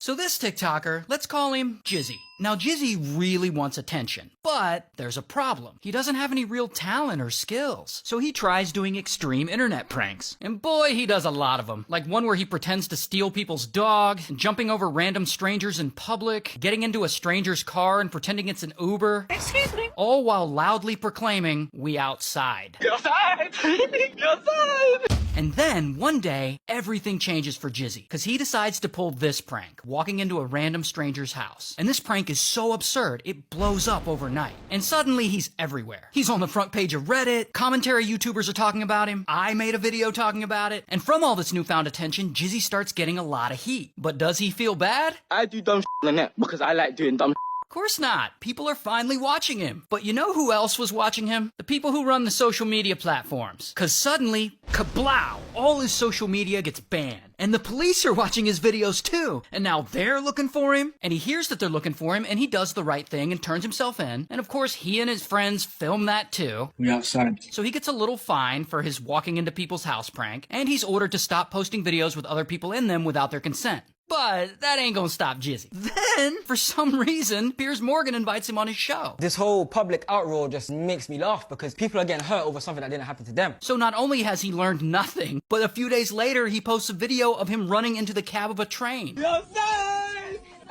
So this TikToker, let's call him Jizzy. Now Jizzy really wants attention, but there's a problem. He doesn't have any real talent or skills. So he tries doing extreme internet pranks. And boy, he does a lot of them. Like one where he pretends to steal people's dog, jumping over random strangers in public, getting into a stranger's car and pretending it's an Uber. Excuse me. All while loudly proclaiming, "We outside." You're outside! You're outside! And then, one day, everything changes for Jizzy, because he decides to pull this prank, walking into a random stranger's house. And this prank is so absurd, it blows up overnight. And suddenly, he's everywhere. He's on the front page of Reddit, commentary YouTubers are talking about him, I made a video talking about it, and from all this newfound attention, Jizzy starts getting a lot of heat. But does he feel bad? I do dumb on the net because I like doing dumb. Of course not. People are finally watching him. But you know who else was watching him? The people who run the social media platforms. Cause suddenly, kablow, all his social media gets banned. And the police are watching his videos too. And now they're looking for him. And he hears that they're looking for him and he does the right thing and turns himself in. And of course, he and his friends film that too. We outside. So he gets a little fine for his walking into people's house prank. And he's ordered to stop posting videos with other people in them without their consent. But that ain't gonna stop Jizzy. Then, for some reason, Piers Morgan invites him on his show. This whole public outroar just makes me laugh because people are getting hurt over something that didn't happen to them. So not only has he learned nothing, but a few days later he posts a video of him running into the cab of a train.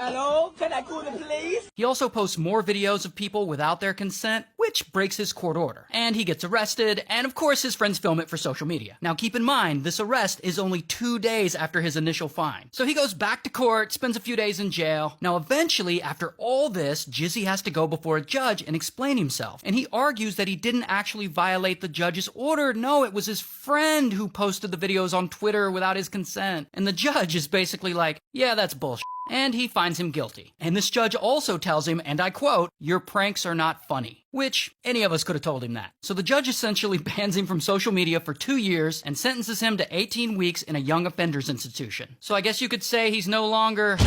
Hello? Can I call the police? He also posts more videos of people without their consent, which breaks his court order. And he gets arrested, and of course his friends film it for social media. Now keep in mind, this arrest is only 2 days after his initial fine. So he goes back to court, spends a few days in jail. Now eventually, after all this, Jizzy has to go before a judge and explain himself. And he argues that he didn't actually violate the judge's order. No, it was his friend who posted the videos on Twitter without his consent. And the judge is basically like, yeah, that's bullshit. And he finds him guilty. And this judge also tells him, and I quote, "Your pranks are not funny." Which, any of us could have told him that. So the judge essentially bans him from social media for 2 years and sentences him to 18 weeks in a young offenders institution. So I guess you could say he's no longer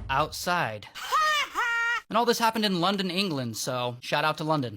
outside. And all this happened in London, England, so shout out to London.